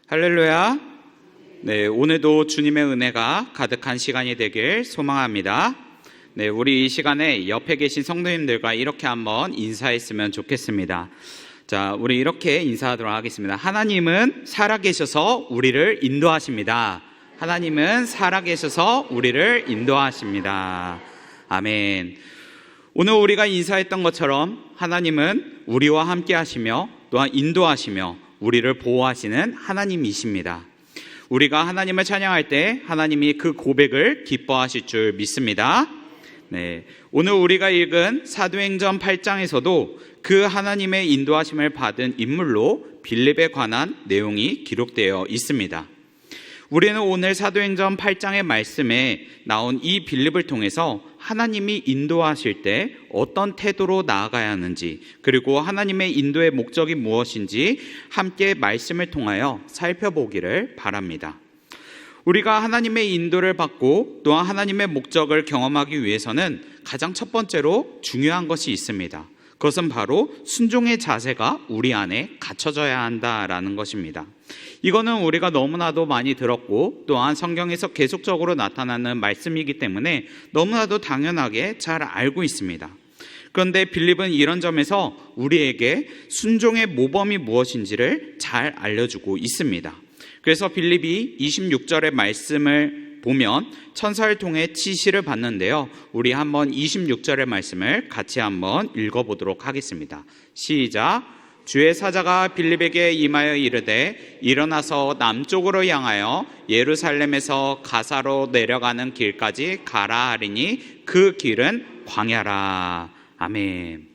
할렐루야. 네, 오늘도 주님의 은혜가 가득한 시간이 되길 소망합니다. 네, 우리 이 시간에 옆에 계신 성도님들과 이렇게 한번 인사했으면 좋겠습니다. 자, 우리 이렇게 인사하도록 하겠습니다. 하나님은 살아계셔서 우리를 인도하십니다. 하나님은 살아계셔서 우리를 인도하십니다. 아멘. 오늘 우리가 인사했던 것처럼 하나님은 우리와 함께 하시며 또한 인도하시며 우리를 보호하시는 하나님이십니다. 우리가 하나님을 찬양할 때 하나님이 그 고백을 기뻐하실 줄 믿습니다. 네, 오늘 우리가 읽은 사도행전 8장에서도 그 하나님의 인도하심을 받은 인물로 빌립에 관한 내용이 기록되어 있습니다. 우리는 오늘 사도행전 8장의 말씀에 나온 이 빌립을 통해서 하나님이 인도하실 때 어떤 태도로 나아가야 하는지, 그리고 하나님의 인도의 목적이 무엇인지 함께 말씀을 통하여 살펴보기를 바랍니다. 우리가 하나님의 인도를 받고 또한 하나님의 목적을 경험하기 위해서는 가장 첫 번째로 중요한 것이 있습니다. 그것은 바로 순종의 자세가 우리 안에 갖춰져야 한다라는 것입니다. 이거는 우리가 너무나도 많이 들었고 또한 성경에서 계속적으로 나타나는 말씀이기 때문에 너무나도 당연하게 잘 알고 있습니다. 그런데 빌립은 이런 점에서 우리에게 순종의 모범이 무엇인지를 잘 알려주고 있습니다. 그래서 빌립이 26절의 말씀을 보면 천사를 통해 지시를 받는데요, 우리 한번 26절의 말씀을 같이 한번 읽어보도록 하겠습니다. 시작. 주의 사자가 빌립에게 임하여 이르되 일어나서 남쪽으로 향하여 예루살렘에서 가사로 내려가는 길까지 가라 하리니 그 길은 광야라. 아멘.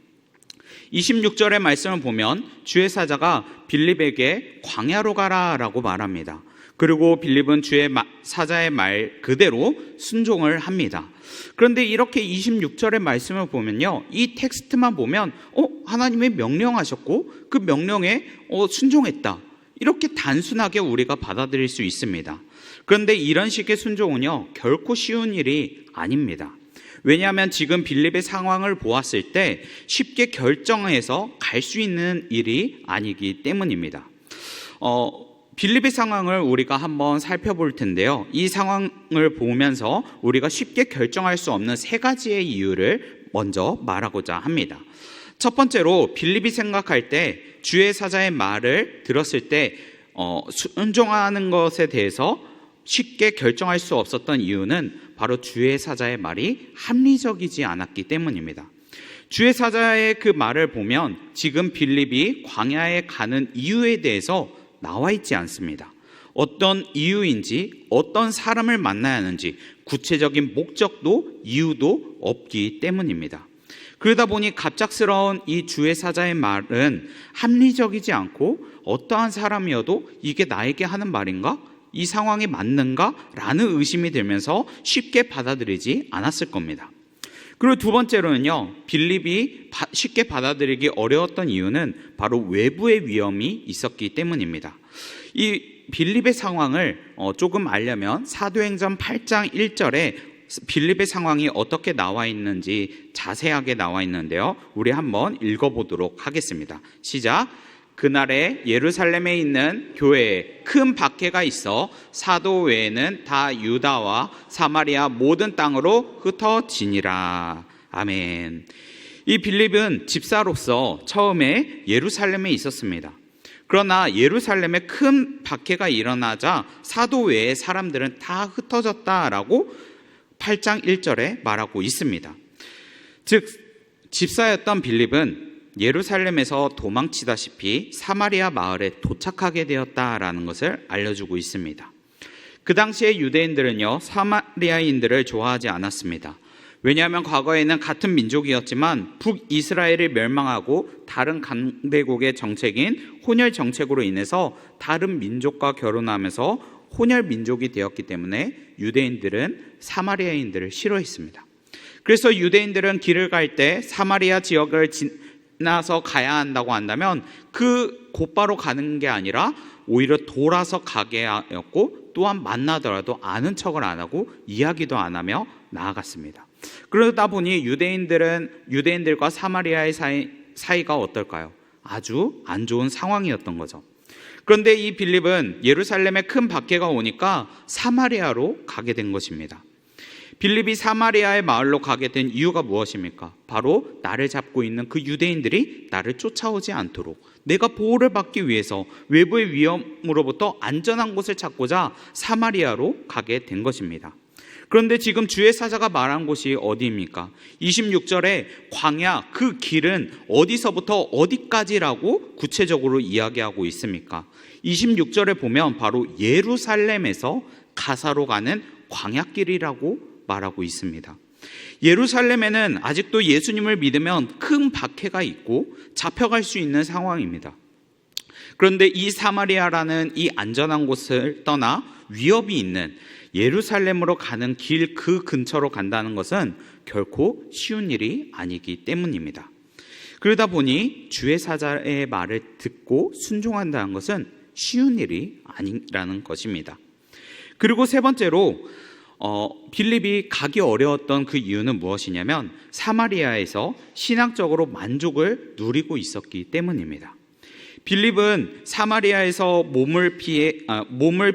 26절의 말씀을 보면 주의 사자가 빌립에게 광야로 가라라고 말합니다. 그리고 빌립은 주의 사자의 말 그대로 순종을 합니다. 그런데 이렇게 26절의 말씀을 보면요, 이 텍스트만 보면 하나님이 명령하셨고 그 명령에 순종했다, 이렇게 단순하게 우리가 받아들일 수 있습니다. 그런데 이런 식의 순종은요 결코 쉬운 일이 아닙니다. 왜냐하면 지금 빌립의 상황을 보았을 때 쉽게 결정해서 갈 수 있는 일이 아니기 때문입니다. 빌립의 상황을 우리가 한번 살펴볼 텐데요, 이 상황을 보면서 우리가 쉽게 결정할 수 없는 세 가지의 이유를 먼저 말하고자 합니다. 첫 번째로 빌립이 생각할 때 주의 사자의 말을 들었을 때 순종하는 것에 대해서 쉽게 결정할 수 없었던 이유는 바로 주의 사자의 말이 합리적이지 않았기 때문입니다. 주의 사자의 그 말을 보면 지금 빌립이 광야에 가는 이유에 대해서 나와 있지 않습니다. 어떤 이유인지, 어떤 사람을 만나야 하는지 구체적인 목적도 이유도 없기 때문입니다. 그러다 보니 갑작스러운 이 주의 사자의 말은 합리적이지 않고 어떠한 사람이어도 이게 나에게 하는 말인가? 이 상황에 맞는가? 라는 의심이 들면서 쉽게 받아들이지 않았을 겁니다. 그리고 두 번째로는요, 빌립이 쉽게 받아들이기 어려웠던 이유는 바로 외부의 위험이 있었기 때문입니다. 이 빌립의 상황을 조금 알려면 사도행전 8장 1절에 빌립의 상황이 어떻게 나와 있는지 자세하게 나와 있는데요, 우리 한번 읽어보도록 하겠습니다. 시작. 그날에 예루살렘에 있는 교회에 큰 박해가 있어 사도 외에는 다 유다와 사마리아 모든 땅으로 흩어지니라. 아멘. 이 빌립은 집사로서 처음에 예루살렘에 있었습니다. 그러나 예루살렘에 큰 박해가 일어나자 사도 외의 사람들은 다 흩어졌다라고 8장 1절에 말하고 있습니다. 즉 집사였던 빌립은 예루살렘에서 도망치다시피 사마리아 마을에 도착하게 되었다라는 것을 알려주고 있습니다. 그 당시에 유대인들은요 사마리아인들을 좋아하지 않았습니다. 왜냐하면 과거에는 같은 민족이었지만 북이스라엘을 멸망하고 다른 강대국의 정책인 혼혈 정책으로 인해서 다른 민족과 결혼하면서 혼혈 민족이 되었기 때문에 유대인들은 사마리아인들을 싫어했습니다. 그래서 유대인들은 길을 갈 때 사마리아 지역을 지나서 가야 한다고 한다면 그 곧바로 가는 게 아니라 오히려 돌아서 가게 하였고, 또한 만나더라도 아는 척을 안 하고 이야기도 안 하며 나아갔습니다. 그러다 보니 유대인들과 사마리아의 사이가 어떨까요? 아주 안 좋은 상황이었던 거죠. 그런데 이 빌립은 예루살렘에 큰 박해가 오니까 사마리아로 가게 된 것입니다. 빌립이 사마리아의 마을로 가게 된 이유가 무엇입니까? 바로 나를 잡고 있는 그 유대인들이 나를 쫓아오지 않도록 내가 보호를 받기 위해서 외부의 위험으로부터 안전한 곳을 찾고자 사마리아로 가게 된 것입니다. 그런데 지금 주의 사자가 말한 곳이 어디입니까? 26절에 광야, 그 길은 어디서부터 어디까지라고 구체적으로 이야기하고 있습니까? 26절에 보면 바로 예루살렘에서 가사로 가는 광야길이라고 말하고 있습니다. 예루살렘에는 아직도 예수님을 믿으면 큰 박해가 있고 잡혀갈 수 있는 상황입니다. 그런데 이 사마리아라는 이 안전한 곳을 떠나 위협이 있는 예루살렘으로 가는 길 그 근처로 간다는 것은 결코 쉬운 일이 아니기 때문입니다. 그러다 보니 주의 사자의 말을 듣고 순종한다는 것은 쉬운 일이 아니라는 것입니다. 그리고 세 번째로 빌립이 가기 어려웠던 그 이유는 무엇이냐면 사마리아에서 신앙적으로 만족을 누리고 있었기 때문입니다. 빌립은 사마리아에서 몸을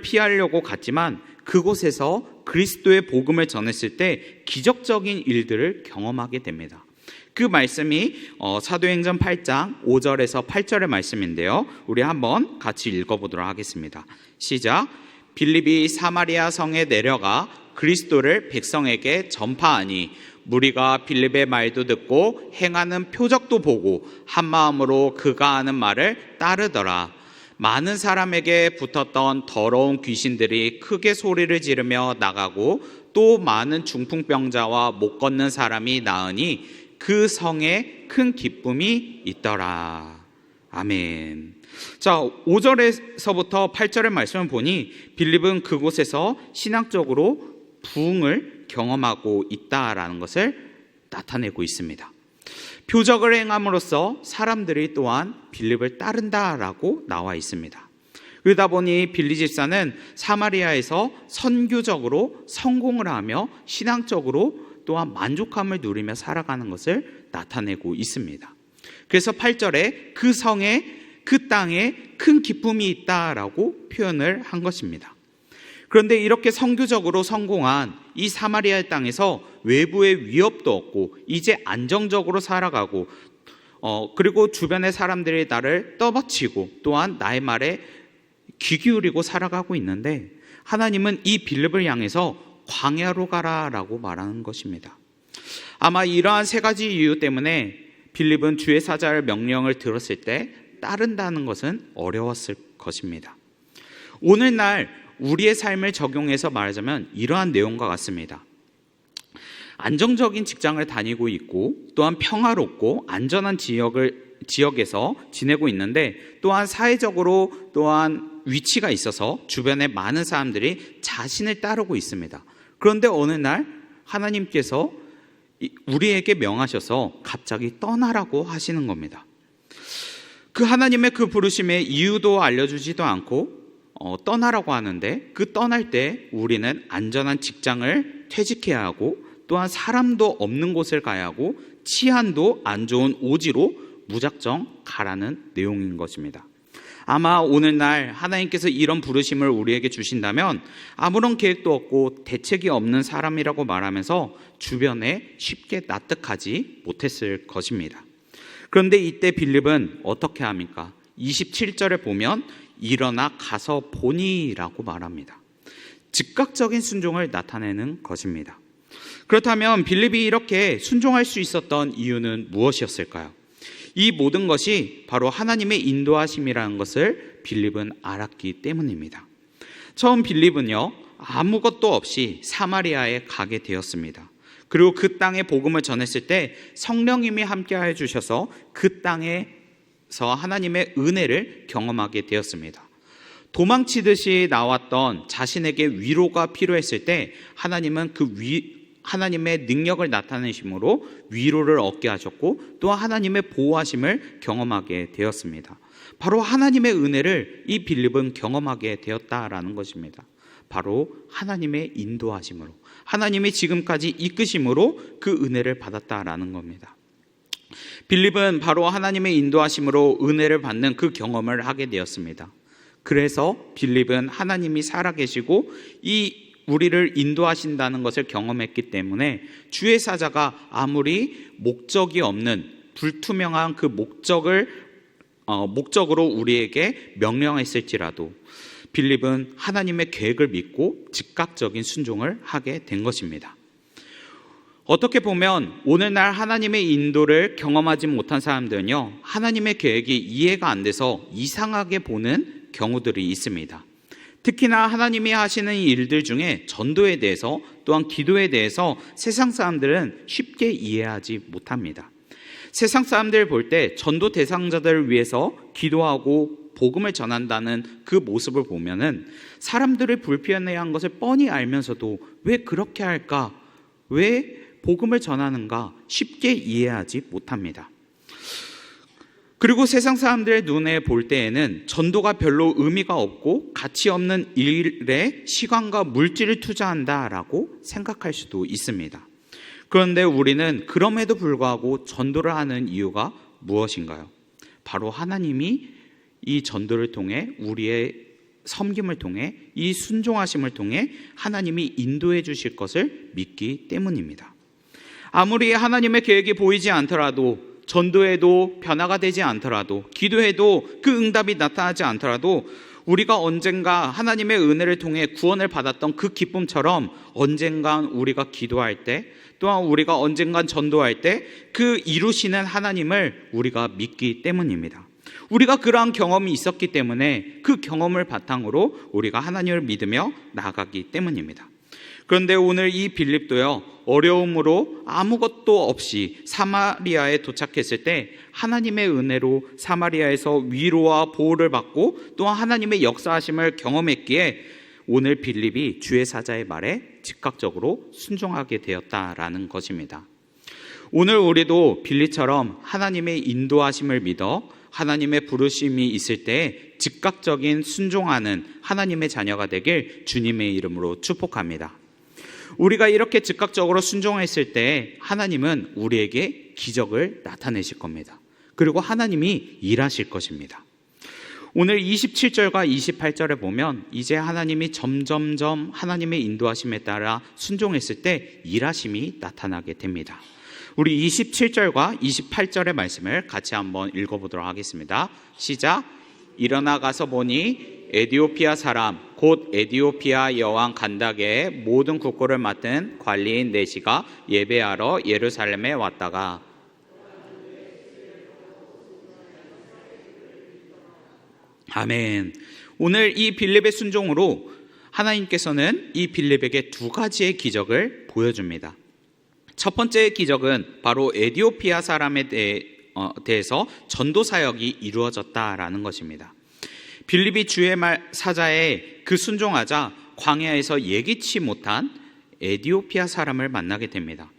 피하려고 갔지만 그곳에서 그리스도의 복음을 전했을 때 기적적인 일들을 경험하게 됩니다. 그 말씀이 사도행전 8장 5절에서 8절의 말씀인데요. 우리 한번 같이 읽어보도록 하겠습니다. 시작. 빌립이 사마리아 성에 내려가 그리스도를 백성에게 전파하니 무리가 빌립의 말도 듣고 행하는 표적도 보고 한 마음으로 그가 하는 말을 따르더라. 많은 사람에게 붙었던 더러운 귀신들이 크게 소리를 지르며 나가고 또 많은 중풍병자와 못 걷는 사람이 나으니 그 성에 큰 기쁨이 있더라. 아멘. 자, 5절에서부터 8절의 말씀을 보니 빌립은 그곳에서 신앙적으로 부흥을 경험하고 있다라는 것을 나타내고 있습니다. 표적을 행함으로써 사람들이 또한 빌립을 따른다라고 나와 있습니다. 그러다 보니 빌립 집사는 사마리아에서 선교적으로 성공을 하며 신앙적으로 또한 만족함을 누리며 살아가는 것을 나타내고 있습니다. 그래서 8절에 그 성에 그 땅에 큰 기쁨이 있다라고 표현을 한 것입니다. 그런데 이렇게 선교적으로 성공한 이 사마리아 땅에서 외부의 위협도 없고 이제 안정적으로 살아가고 그리고 주변의 사람들이 나를 떠받치고 또한 나의 말에 귀 기울이고 살아가고 있는데 하나님은 이 빌립을 향해서 광야로 가라라고 말하는 것입니다. 아마 이러한 세 가지 이유 때문에 빌립은 주의 사자의 명령을 들었을 때 따른다는 것은 어려웠을 것입니다. 오늘날 우리의 삶을 적용해서 말하자면 이러한 내용과 같습니다. 안정적인 직장을 다니고 있고 또한 평화롭고 안전한 지역에서 지내고 있는데 또한 사회적으로 또한 위치가 있어서 주변에 많은 사람들이 자신을 따르고 있습니다. 그런데 어느 날 하나님께서 우리에게 명하셔서 갑자기 떠나라고 하시는 겁니다. 그 하나님의 그 부르심의 이유도 알려주지도 않고 떠나라고 하는데 그 떠날 때 우리는 안전한 직장을 퇴직해야 하고 또한 사람도 없는 곳을 가야 하고 치안도 안 좋은 오지로 무작정 가라는 내용인 것입니다. 아마 오늘날 하나님께서 이런 부르심을 우리에게 주신다면 아무런 계획도 없고 대책이 없는 사람이라고 말하면서 주변에 쉽게 납득하지 못했을 것입니다. 그런데 이때 빌립은 어떻게 합니까? 27절에 보면 일어나 가서 보니라고 말합니다. 즉각적인 순종을 나타내는 것입니다. 그렇다면 빌립이 이렇게 순종할 수 있었던 이유는 무엇이었을까요? 이 모든 것이 바로 하나님의 인도하심이라는 것을 빌립은 알았기 때문입니다. 처음 빌립은요, 아무것도 없이 사마리아에 가게 되었습니다. 그리고 그 땅에 복음을 전했을 때 성령님이 함께해 주셔서 그 땅에서 하나님의 은혜를 경험하게 되었습니다. 도망치듯이 나왔던 자신에게 위로가 필요했을 때 하나님은 하나님의 능력을 나타내심으로 위로를 얻게 하셨고 또 하나님의 보호하심을 경험하게 되었습니다. 바로 하나님의 은혜를 이 빌립은 경험하게 되었다라는 것입니다. 바로 하나님의 인도하심으로, 하나님이 지금까지 이끄심으로 그 은혜를 받았다라는 겁니다. 빌립은 바로 하나님의 인도하심으로 은혜를 받는 그 경험을 하게 되었습니다. 그래서 빌립은 하나님이 살아계시고 우리를 인도하신다는 것을 경험했기 때문에 주의 사자가 아무리 목적이 없는 불투명한 그 목적으로 우리에게 명령했을지라도 빌립은 하나님의 계획을 믿고 즉각적인 순종을 하게 된 것입니다. 어떻게 보면 오늘날 하나님의 인도를 경험하지 못한 사람들은요, 하나님의 계획이 이해가 안 돼서 이상하게 보는 경우들이 있습니다. 특히나 하나님이 하시는 일들 중에 전도에 대해서 또한 기도에 대해서 세상 사람들은 쉽게 이해하지 못합니다. 세상 사람들 볼 때 전도 대상자들을 위해서 기도하고 복음을 전한다는 그 모습을 보면은 사람들을 불편해한 것을 뻔히 알면서도 왜 그렇게 할까? 왜 복음을 전하는가? 쉽게 이해하지 못합니다. 그리고 세상 사람들의 눈에 볼 때에는 전도가 별로 의미가 없고 가치 없는 일에 시간과 물질을 투자한다라고 생각할 수도 있습니다. 그런데 우리는 그럼에도 불구하고 전도를 하는 이유가 무엇인가요? 바로 하나님이 이 전도를 통해 우리의 섬김을 통해 이 순종하심을 통해 하나님이 인도해 주실 것을 믿기 때문입니다. 아무리 하나님의 계획이 보이지 않더라도, 전도에도 변화가 되지 않더라도, 기도해도 그 응답이 나타나지 않더라도 우리가 언젠가 하나님의 은혜를 통해 구원을 받았던 그 기쁨처럼 언젠간 우리가 기도할 때, 또한 우리가 언젠간 전도할 때 그 이루시는 하나님을 우리가 믿기 때문입니다. 우리가 그러한 경험이 있었기 때문에 그 경험을 바탕으로 우리가 하나님을 믿으며 나아가기 때문입니다. 그런데 오늘 이 빌립도요, 어려움으로 아무것도 없이 사마리아에 도착했을 때 하나님의 은혜로 사마리아에서 위로와 보호를 받고 또한 하나님의 역사하심을 경험했기에 오늘 빌립이 주의 사자의 말에 즉각적으로 순종하게 되었다라는 것입니다. 오늘 우리도 빌립처럼 하나님의 인도하심을 믿어 하나님의 부르심이 있을 때 즉각적인 순종하는 하나님의 자녀가 되길 주님의 이름으로 축복합니다. 우리가 이렇게 즉각적으로 순종했을 때 하나님은 우리에게 기적을 나타내실 겁니다. 그리고 하나님이 일하실 것입니다. 오늘 27절과 28절에 보면 이제 하나님이 점점점 하나님의 인도하심에 따라 순종했을 때 일하심이 나타나게 됩니다. 우리 27절과 28절의 말씀을 같이 한번 읽어보도록 하겠습니다. 시작. 일어나 가서 보니 에디오피아 사람 곧 에디오피아 여왕 간다게의 모든 국고를 맡은 관리인 네시가 예배하러 예루살렘에 왔다가. 아멘. 오늘 이 빌립의 순종으로 하나님께서는 이 빌립에게 두 가지의 기적을 보여줍니다. 첫 번째 기적은 바로 에디오피아 사람에 대해서 전도 사역이 이루어졌다라는 것입니다. 빌립이 주의 말 사자에 그 순종하자 광야에서 예기치 못한 에디오피아 사람을 만나게 됩니다.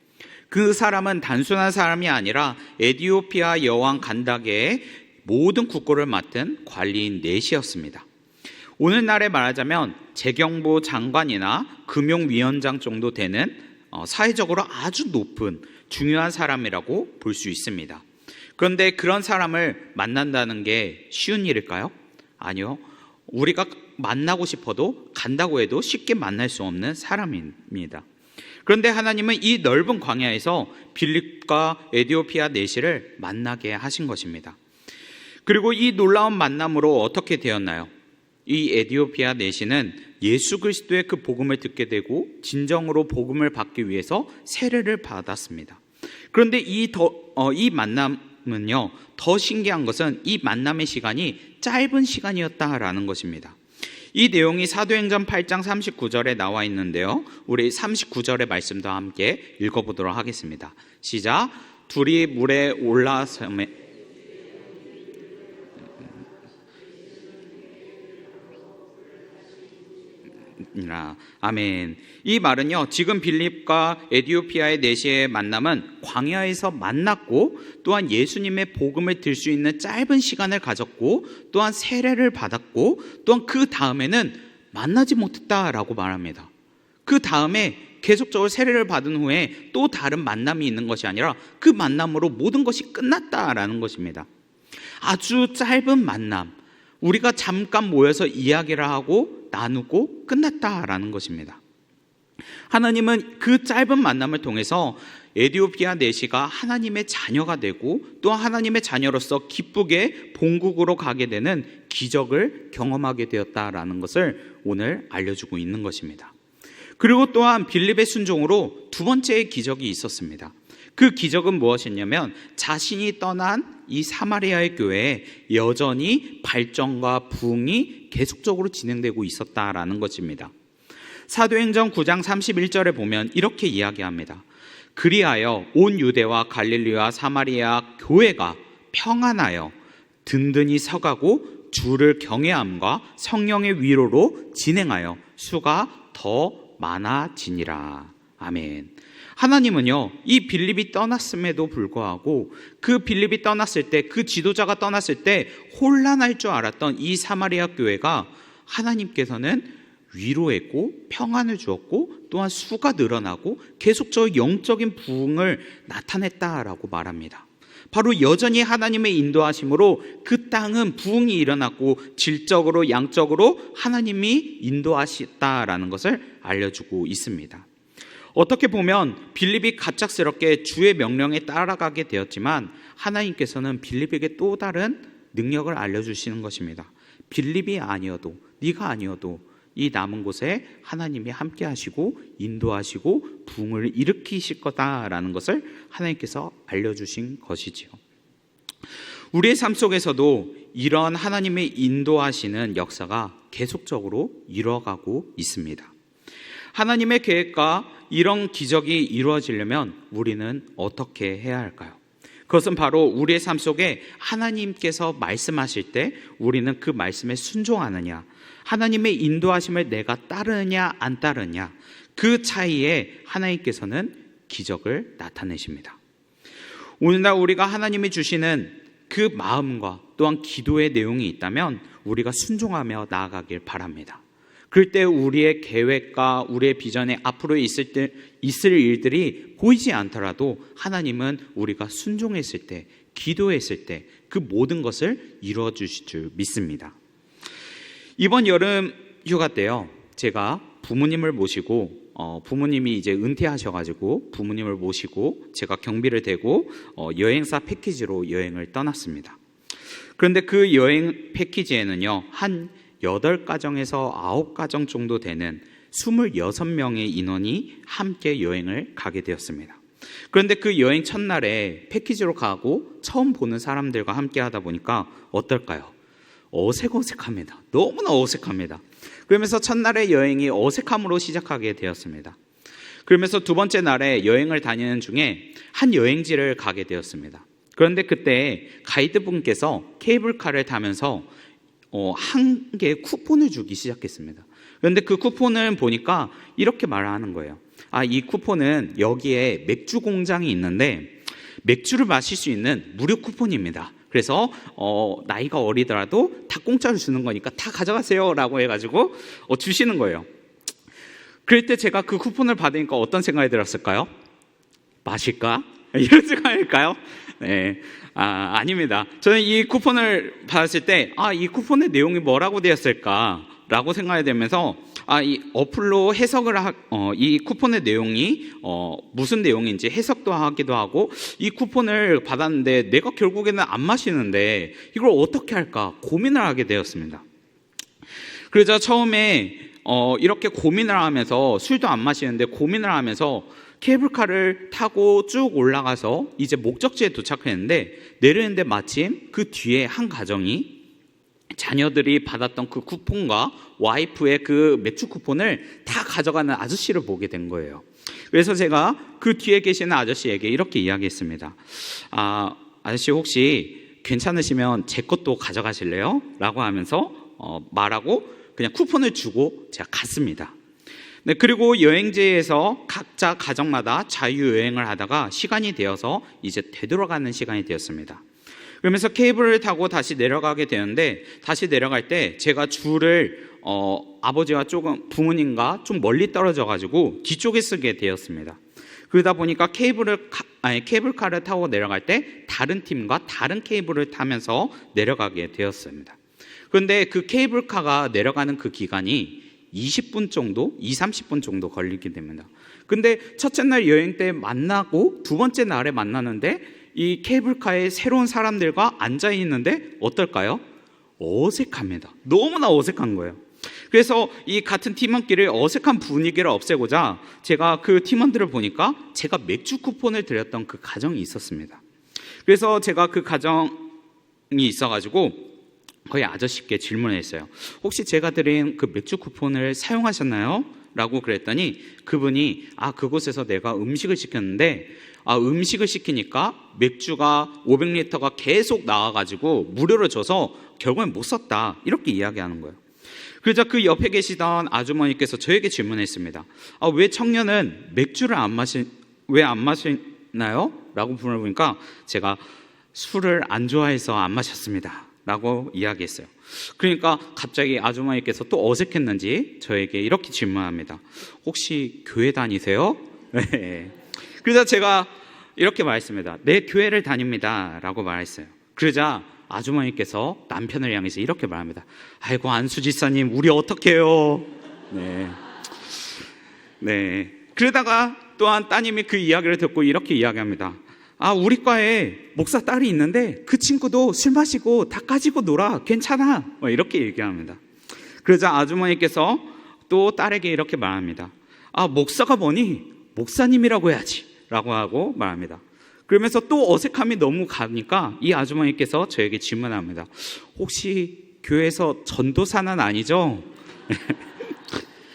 그 사람은 단순한 사람이 아니라 에디오피아 여왕 간다게의 모든 국고를 맡은 관리인 넷이었습니다. 오늘날에 말하자면 재경부 장관이나 금융위원장 정도 되는 사회적으로 아주 높은 중요한 사람이라고 볼 수 있습니다. 그런데 그런 사람을 만난다는 게 쉬운 일일까요? 아니요. 우리가 만나고 싶어도 간다고 해도 쉽게 만날 수 없는 사람입니다. 그런데 하나님은 이 넓은 광야에서 빌립과 에디오피아 내시를 만나게 하신 것입니다. 그리고 이 놀라운 만남으로 어떻게 되었나요? 이 에디오피아 내시는 예수 그리스도의 그 복음을 듣게 되고 진정으로 복음을 받기 위해서 세례를 받았습니다. 그런데 이 만남은요, 더 신기한 것은 이 만남의 시간이 짧은 시간이었다라는 것입니다. 이 내용이 사도행전 8장 39절에 나와 있는데요, 우리 39절의 말씀도 함께 읽어보도록 하겠습니다. 시작. 둘이 물에 올라섬에 아멘. 이 말은요, 지금 빌립과 에디오피아의 내시의 만남은 광야에서 만났고 또한 예수님의 복음을 들 수 있는 짧은 시간을 가졌고 또한 세례를 받았고 또한 그 다음에는 만나지 못했다라고 말합니다. 그 다음에 계속적으로 세례를 받은 후에 또 다른 만남이 있는 것이 아니라 그 만남으로 모든 것이 끝났다라는 것입니다. 아주 짧은 만남. 우리가 잠깐 모여서 이야기를 하고 나누고 끝났다라는 것입니다. 하나님은 그 짧은 만남을 통해서 에디오피아 내시가 하나님의 자녀가 되고 또 하나님의 자녀로서 기쁘게 본국으로 가게 되는 기적을 경험하게 되었다라는 것을 오늘 알려주고 있는 것입니다. 그리고 또한 빌립의 순종으로 두 번째의 기적이 있었습니다. 그 기적은 무엇이냐면 자신이 떠난 이 사마리아의 교회에 여전히 발전과 부흥이 계속적으로 진행되고 있었다라는 것입니다. 사도행전 9장 31절에 보면 이렇게 이야기합니다. 그리하여 온 유대와 갈릴리와 사마리아 교회가 평안하여 든든히 서가고 주를 경외함과 성령의 위로로 진행하여 수가 더 많아지니라. 아멘. 하나님은요, 이 빌립이 떠났음에도 불구하고 그 빌립이 떠났을 때, 그 지도자가 떠났을 때 혼란할 줄 알았던 이 사마리아 교회가 하나님께서는 위로했고 평안을 주었고 또한 수가 늘어나고 계속적인 영적인 부흥을 나타냈다라고 말합니다. 바로 여전히 하나님의 인도하심으로 그 땅은 부흥이 일어났고 질적으로 양적으로 하나님이 인도하셨다라는 것을 알려주고 있습니다. 어떻게 보면 빌립이 갑작스럽게 주의 명령에 따라가게 되었지만 하나님께서는 빌립에게 또 다른 능력을 알려주시는 것입니다. 빌립이 아니어도, 네가 아니어도 이 남은 곳에 하나님이 함께 하시고 인도하시고 부흥을 일으키실 거다라는 것을 하나님께서 알려주신 것이지요. 우리의 삶 속에서도 이런 하나님의 인도하시는 역사가 계속적으로 이루어가고 있습니다. 하나님의 계획과 이런 기적이 이루어지려면 우리는 어떻게 해야 할까요? 그것은 바로 우리의 삶 속에 하나님께서 말씀하실 때 우리는 그 말씀에 순종하느냐, 하나님의 인도하심을 내가 따르느냐 안 따르느냐, 그 차이에 하나님께서는 기적을 나타내십니다. 오늘날 우리가 하나님이 주시는 그 마음과 또한 기도의 내용이 있다면 우리가 순종하며 나아가길 바랍니다. 그럴 때 우리의 계획과 우리의 비전에 앞으로 있을 일들이 보이지 않더라도 하나님은 우리가 순종했을 때, 기도했을 때 그 모든 것을 이루어 주실 줄 믿습니다. 이번 여름 휴가 때요, 제가 부모님을 모시고 부모님이 이제 은퇴하셔가지고 부모님을 모시고 제가 경비를 대고 여행사 패키지로 여행을 떠났습니다. 그런데 그 여행 패키지에는요, 한 8가정에서 9가정 정도 되는 26명의 인원이 함께 여행을 가게 되었습니다. 그런데 그 여행 첫날에 패키지로 가고 처음 보는 사람들과 함께 하다 보니까 어떨까요? 어색합니다. 너무나 어색합니다. 그러면서 첫날의 여행이 어색함으로 시작하게 되었습니다. 그러면서 두 번째 날에 여행을 다니는 중에 한 여행지를 가게 되었습니다. 그런데 그때 가이드분께서 케이블카를 타면서 한 개의 쿠폰을 주기 시작했습니다. 그런데 그 쿠폰을 보니까 이렇게 말하는 거예요. 이 쿠폰은 여기에 맥주 공장이 있는데 맥주를 마실 수 있는 무료 쿠폰입니다. 그래서 나이가 어리더라도 다 공짜로 주는 거니까 다 가져가세요 라고 해가지고 주시는 거예요. 그럴 때 제가 그 쿠폰을 받으니까 어떤 생각이 들었을까요? 마실까? 이런 생각일까요? 네. 아닙니다. 저는 이 쿠폰을 받았을 때 이 쿠폰의 내용이 뭐라고 되었을까 라고 생각이 되면서 이 어플로 해석을 이 쿠폰의 내용이 무슨 내용인지 해석도 하기도 하고, 이 쿠폰을 받았는데 내가 결국에는 안 마시는데 이걸 어떻게 할까 고민을 하게 되었습니다. 그래서 처음에 이렇게 고민을 하면서, 술도 안 마시는데 고민을 하면서 케이블카를 타고 쭉 올라가서 이제 목적지에 도착했는데, 내리는데 마침 그 뒤에 한 가정이 자녀들이 받았던 그 쿠폰과 와이프의 그 맥주 쿠폰을 다 가져가는 아저씨를 보게 된 거예요. 그래서 제가 그 뒤에 계시는 아저씨에게 이렇게 이야기했습니다. 아저씨 혹시 괜찮으시면 제 것도 가져가실래요? 라고 하면서 말하고 그냥 쿠폰을 주고 제가 갔습니다. 네, 그리고 여행지에서 각자 가정마다 자유여행을 하다가 시간이 되어서 이제 되돌아가는 시간이 되었습니다. 그러면서 케이블을 타고 다시 내려가게 되는데, 다시 내려갈 때 제가 줄을 아버지와 조금 부모님과 좀 멀리 떨어져 가지고 뒤쪽에 쓰게 되었습니다. 그러다 보니까 케이블카를 타고 내려갈 때 다른 팀과 다른 케이블을 타면서 내려가게 되었습니다. 그런데 그 케이블카가 내려가는 그 기간이 20분 정도, 30분 정도 걸리게 됩니다. 근데 첫째 날 여행 때 만나고 두 번째 날에 만나는데 이 케이블카에 새로운 사람들과 앉아 있는데 어떨까요? 어색합니다. 너무나 어색한 거예요. 그래서 이 같은 팀원끼리 어색한 분위기를 없애고자 제가 그 팀원들을 보니까 제가 맥주 쿠폰을 드렸던 그 가정이 있었습니다. 그래서 제가 그 가정이 있어가지고 거의 아저씨께 질문을 했어요. 혹시 제가 드린 그 맥주 쿠폰을 사용하셨나요? 라고 그랬더니 그분이 그곳에서 내가 음식을 시켰는데 음식을 시키니까 맥주가 500리터가 계속 나와가지고 무료로 줘서 결국엔 못 썼다, 이렇게 이야기하는 거예요. 그러자 그 옆에 계시던 아주머니께서 저에게 질문했습니다. 왜 청년은 맥주를 왜 안 마시나요? 라고 물어보니까 제가 술을 안 좋아해서 안 마셨습니다 라고 이야기했어요. 그러니까 갑자기 아주머니께서 또 어색했는지 저에게 이렇게 질문합니다. 혹시 교회 다니세요? 네. 그래서 제가 이렇게 말했습니다. 네, 교회를 다닙니다 라고 말했어요. 그러자 아주머니께서 남편을 향해서 이렇게 말합니다. 아이고, 안수지사님, 우리 어떡해요? 네. 그러다가 또한 따님이 그 이야기를 듣고 이렇게 이야기합니다. 우리 과에 목사 딸이 있는데 그 친구도 술 마시고 다 까지고 놀아, 괜찮아, 이렇게 얘기합니다. 그러자 아주머니께서 또 딸에게 이렇게 말합니다. 목사가 뭐니? 목사님이라고 해야지 라고 하고 말합니다. 그러면서 또 어색함이 너무 가니까 이 아주머니께서 저에게 질문합니다. 혹시 교회에서 전도사는 아니죠?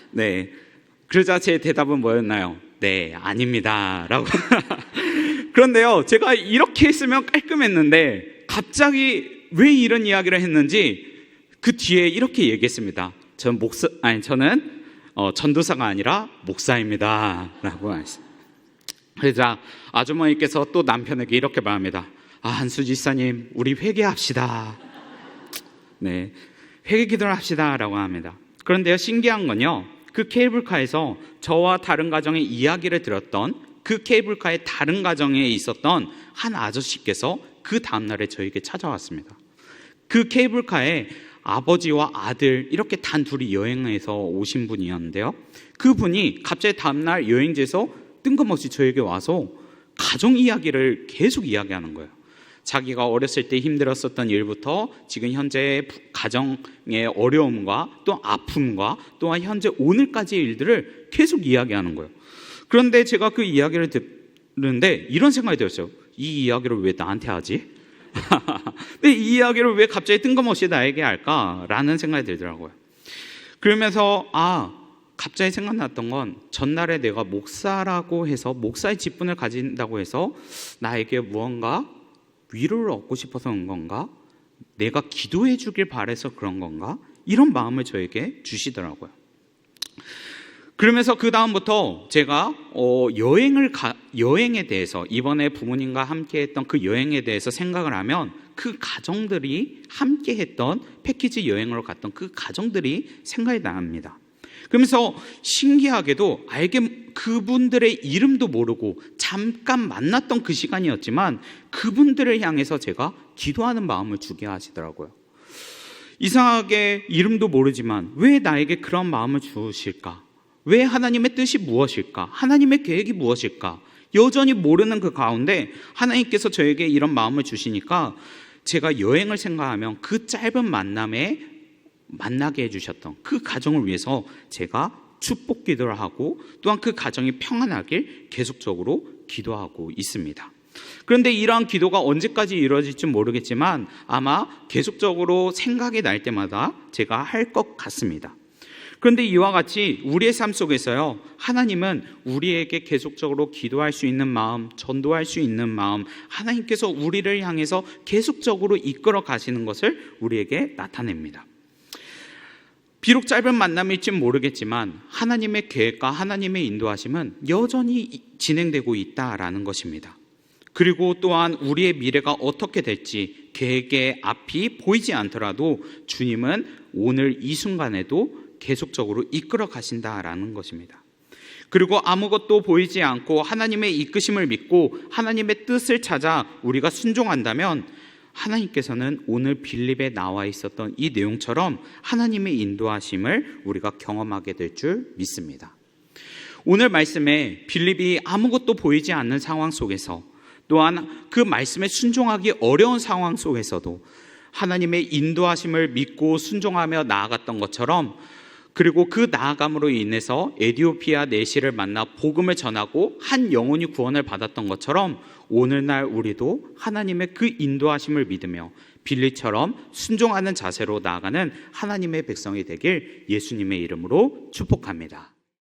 네. 그러자 제 대답은 뭐였나요? 네, 아닙니다 라고. 그런데요, 제가 이렇게 했으면 깔끔했는데 갑자기 왜 이런 이야기를 했는지 그 뒤에 이렇게 얘기했습니다. 저는 전도사가 아니라 목사입니다 라고 했습니다. 그러자 아주머니께서 또 남편에게 이렇게 말합니다. 한수지사님, 우리 회개합시다. 네, 회개 기도를 합시다 라고 합니다. 그런데요, 신기한 건요, 그 케이블카에서 저와 다른 가정의 이야기를 들었던 그 케이블카의 다른 가정에 있었던 한 아저씨께서 그 다음날에 저에게 찾아왔습니다. 그 케이블카에 아버지와 아들 이렇게 단 둘이 여행해서 오신 분이었는데요, 그분이 갑자기 다음날 여행지에서 뜬금없이 저에게 와서 가정 이야기를 계속 이야기하는 거예요. 자기가 어렸을 때 힘들었었던 일부터 지금 현재 가정의 어려움과 또 아픔과 또한 현재 오늘까지의 일들을 계속 이야기하는 거예요. 그런데 제가 그 이야기를 듣는데 이런 생각이 들었어요. 이 이야기를 왜 나한테 하지? 근데 이 이야기를 왜 갑자기 뜬금없이 나에게 할까라는 생각이 들더라고요. 그러면서 갑자기 생각났던 건 전날에 내가 목사라고 해서 목사의 직분을 가진다고 해서 나에게 무언가 위로를 얻고 싶어서 그런 건가? 내가 기도해 주길 바라서 그런 건가? 이런 마음을 저에게 주시더라고요. 그러면서 그 다음부터 제가 여행에 대해서, 이번에 부모님과 함께 했던 그 여행에 대해서 생각을 하면 그 가정들이 함께 했던 패키지 여행으로 갔던 그 가정들이 생각이 납니다. 그러면서 신기하게도 그분들의 이름도 모르고 잠깐 만났던 그 시간이었지만 그분들을 향해서 제가 기도하는 마음을 주게 하시더라고요. 이상하게 이름도 모르지만 왜 나에게 그런 마음을 주실까? 왜 하나님의 뜻이 무엇일까? 하나님의 계획이 무엇일까? 여전히 모르는 그 가운데 하나님께서 저에게 이런 마음을 주시니까 제가 여행을 생각하면 그 짧은 만남에 만나게 해주셨던 그 가정을 위해서 제가 축복 기도를 하고 또한 그 가정이 평안하길 계속적으로 기도하고 있습니다. 그런데 이러한 기도가 언제까지 이루어질지 모르겠지만 아마 계속적으로 생각이 날 때마다 제가 할 것 같습니다. 그런데 이와 같이 우리의 삶 속에서요, 하나님은 우리에게 계속적으로 기도할 수 있는 마음, 전도할 수 있는 마음, 하나님께서 우리를 향해서 계속적으로 이끌어 가시는 것을 우리에게 나타냅니다. 비록 짧은 만남일지 모르겠지만 하나님의 계획과 하나님의 인도하심은 여전히 진행되고 있다라는 것입니다. 그리고 또한 우리의 미래가 어떻게 될지 계획의 앞이 보이지 않더라도 주님은 오늘 이 순간에도 계속적으로 이끌어 가신다라는 것입니다. 그리고 아무것도 보이지 않고 하나님의 이끄심을 믿고 하나님의 뜻을 찾아 우리가 순종한다면 하나님께서는 오늘 빌립에 나와 있었던 이 내용처럼 하나님의 인도하심을 우리가 경험하게 될 줄 믿습니다. 오늘 말씀에 빌립이 아무것도 보이지 않는 상황 속에서, 또한 그 말씀에 순종하기 어려운 상황 속에서도 하나님의 인도하심을 믿고 순종하며 나아갔던 것처럼, 그리고 그 나아감으로 인해서 에디오피아 내시를 만나 복음을 전하고 한 영혼이 구원을 받았던 것처럼 오늘날 우리도 하나님의 그 인도하심을 믿으며 빌립처럼 순종하는 자세로 나아가는 하나님의 백성이 되길 예수님의 이름으로 축복합니다.